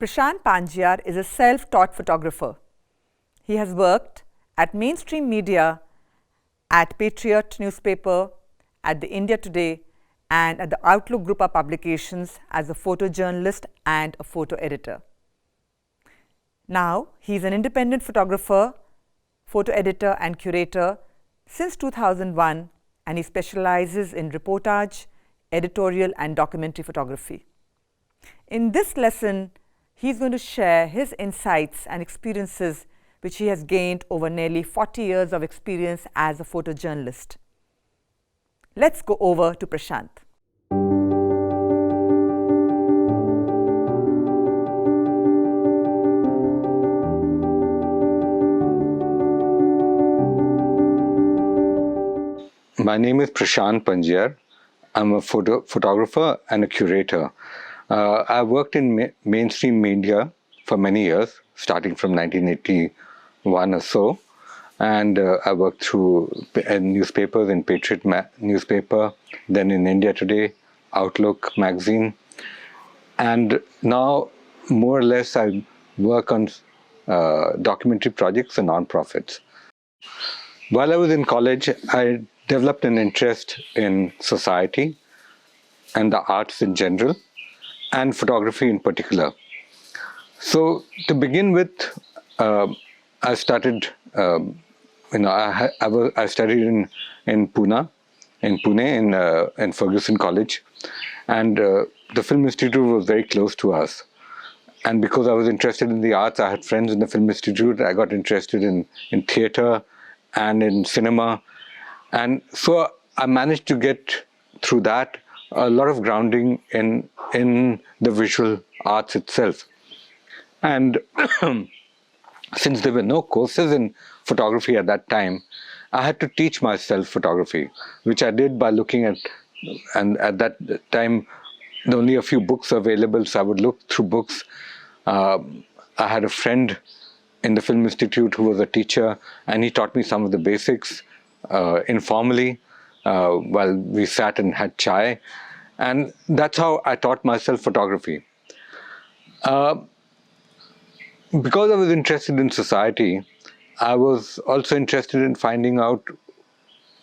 Prashant Panjiar is a self-taught photographer. He has worked at mainstream media, at Patriot newspaper, at the India Today, and at the Outlook Group of publications as a photojournalist and a photo editor. Now, he is an independent photographer, photo editor and curator since 2001, and he specializes in reportage, editorial and documentary photography. In this lesson, he is going to share his insights and experiences which he has gained over nearly 40 years of experience as a photojournalist. Let's go over to Prashant. My name is Prashant Panjiar. I'm a photographer and a curator. I worked in mainstream media for many years, starting from 1981 or so. And I worked through newspapers, in Patriot newspaper, then in India Today, Outlook magazine. And now, more or less, I work on documentary projects and nonprofits. While I was in college, I developed an interest in society and the arts in general, and photography in particular. So to begin with, I started, I studied in Pune, in Ferguson College, and the Film Institute was very close to us. And because I was interested in the arts, I had friends in the Film Institute. I got interested in theatre and in cinema. And so I managed to get through that a lot of grounding in the visual arts itself. And since there were no courses in photography at that time, I had to teach myself photography, which I did by looking at, and at that time, there were only a few books available, so I would look through books. I had a friend in the Film Institute who was a teacher, and he taught me some of the basics informally while we sat and had chai. And that's how I taught myself photography. Because I was interested in society, I was also interested in finding out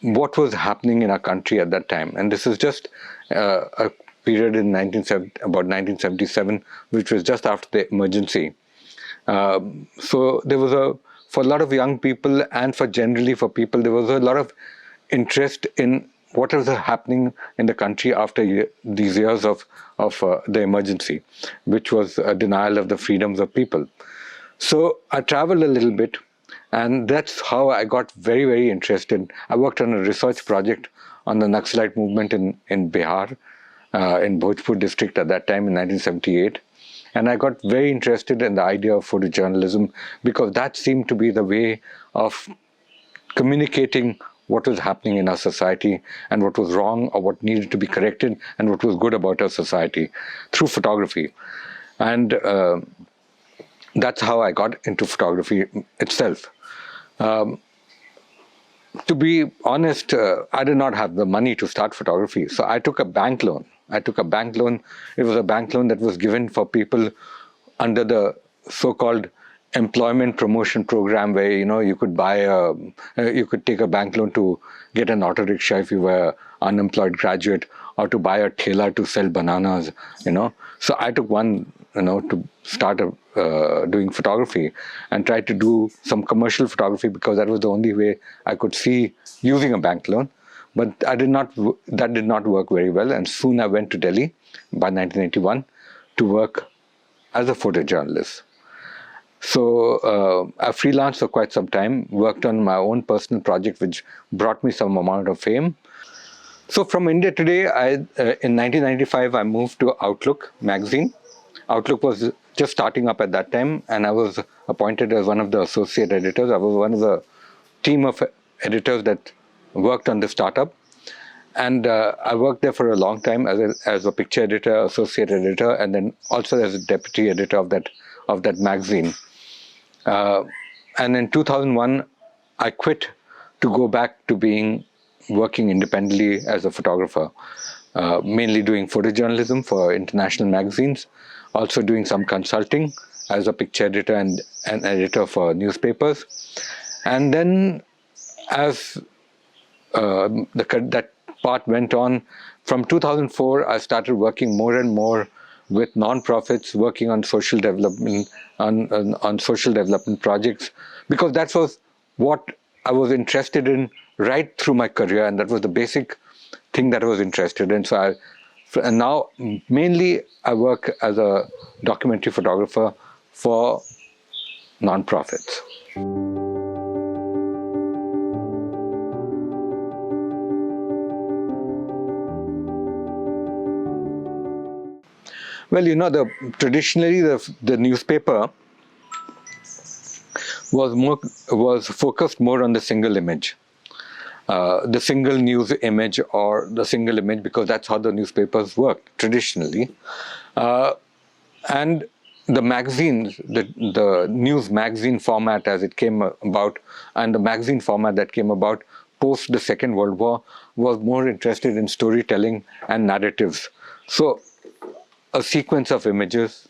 what was happening in our country at that time. And this is just a period in about 1977, which was just after the emergency. So there was for a lot of young people and generally for people, there was a lot of interest in what was happening in the country after these years of the emergency, which was a denial of the freedoms of people. So I traveled a little bit, and that's how I got very, very interested. I worked on a research project on the Naxalite movement in Bihar, in Bhojpur district at that time in 1978. And I got very interested in the idea of photojournalism because that seemed to be the way of communicating what was happening in our society and what was wrong or what needed to be corrected and what was good about our society through photography. And that's how I got into photography itself. To be honest, I did not have the money to start photography, so I took a bank loan. It was a bank loan that was given for people under the so-called employment promotion program, where you could you could take a bank loan to get an auto rickshaw if you were an unemployed graduate, or to buy a thela to sell bananas. So I took one, to start doing photography and tried to do some commercial photography because that was the only way I could see using a bank loan. But that did not work very well, and soon I went to Delhi by 1981 to work as a photojournalist. So I freelanced for quite some time, worked on my own personal project, which brought me some amount of fame. So from India Today, in 1995, I moved to Outlook magazine. Outlook was just starting up at that time, and I was appointed as one of the associate editors. I was one of the team of editors that worked on the startup, and I worked there for a long time as a picture editor, associate editor, and then also as a deputy editor of that magazine. And in 2001, I quit to go back to working independently as a photographer. mainly doing photojournalism for international magazines, also doing some consulting as a picture editor and an editor for newspapers. And then as that part went on, from 2004, I started working more and more with non-profits, working on social development, on social development projects, because that was what I was interested in right through my career, and that was the basic thing that I was interested in. And now mainly I work as a documentary photographer for non-profits. Well, traditionally the newspaper was focused more on the single image, the single news image or the single image, because that's how the newspapers worked traditionally. And the magazines, the news magazine format as it came about, and the magazine format that came about post the Second World War, was more interested in storytelling and narratives. So a sequence of images,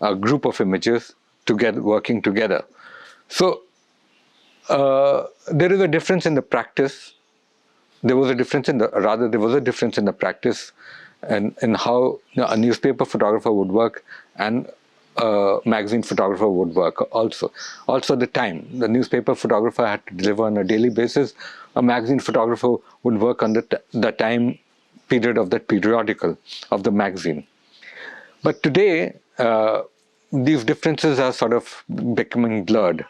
a group of images together, working together. So there is a difference in the practice. There was a difference in the practice and in how a newspaper photographer would work and a magazine photographer would work also. Also the time. The newspaper photographer had to deliver on a daily basis. A magazine photographer would work on the time period of that periodical, of the magazine. But today, these differences are sort of becoming blurred,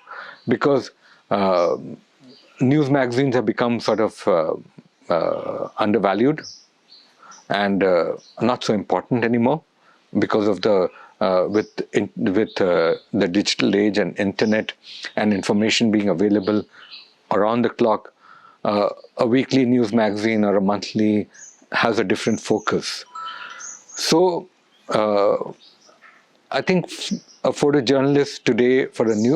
because news magazines have become sort of undervalued and not so important anymore, because of the the digital age and internet and information being available around the clock. A weekly news magazine or a monthly has a different focus. So I think a photojournalist today,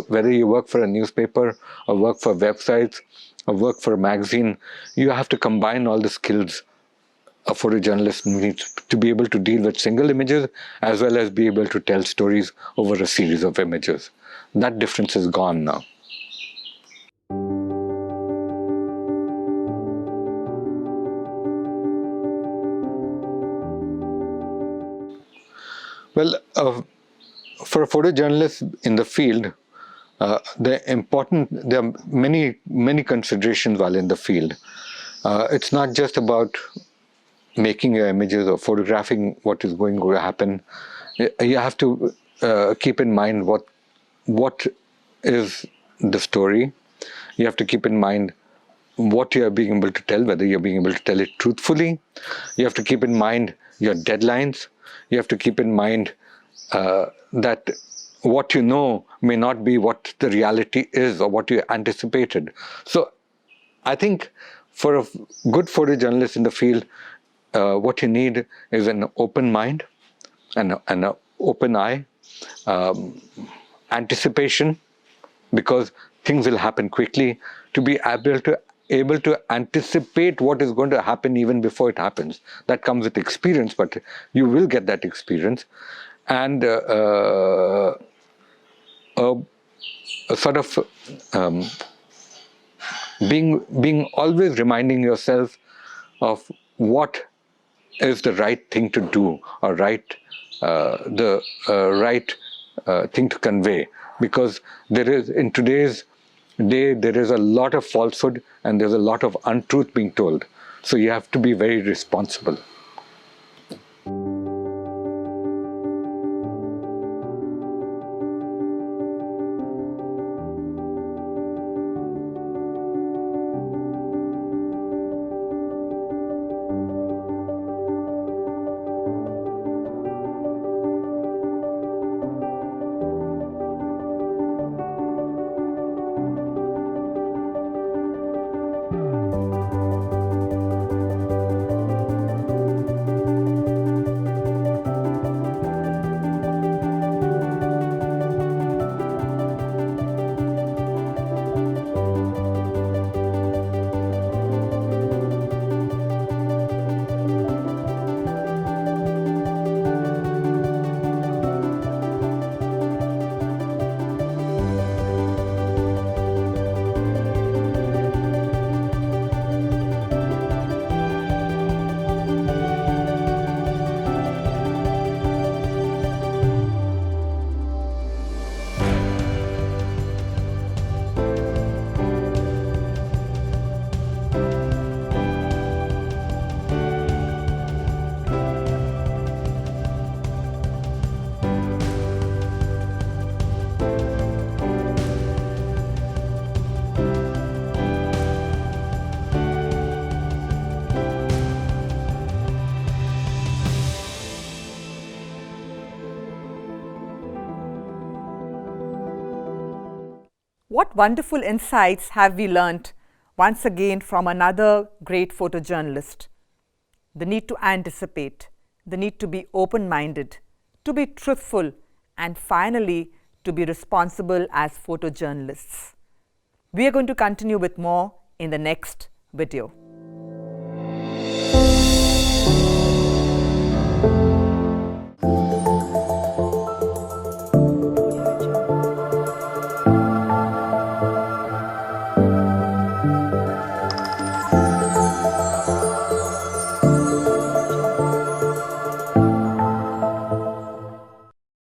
whether you work for a newspaper or work for websites or work for a magazine, you have to combine all the skills a photojournalist needs to be able to deal with single images as well as be able to tell stories over a series of images. That difference is gone now. Well, for a photojournalist in the field, there are many considerations while in the field. It's not just about making your images or photographing what is going to happen. You have to keep in mind what is the story. You have to keep in mind what you are being able to tell, whether you're being able to tell it truthfully. You have to keep in mind your deadlines. You have to keep in mind that what you know may not be what the reality is or what you anticipated. So I think for a good photojournalist in the field, what you need is an open mind and an open eye, anticipation, because things will happen quickly. To be able to anticipate what is going to happen even before it happens. That comes with experience, but you will get that experience. And a sort of being always reminding yourself of what is the right thing to do, or the right thing to convey, because in today's day there is a lot of falsehood and there's a lot of untruth being told. So you have to be very responsible. What wonderful insights have we learnt once again from another great photojournalist. The need to anticipate, the need to be open-minded, to be truthful, and finally, to be responsible as photojournalists. We are going to continue with more in the next video.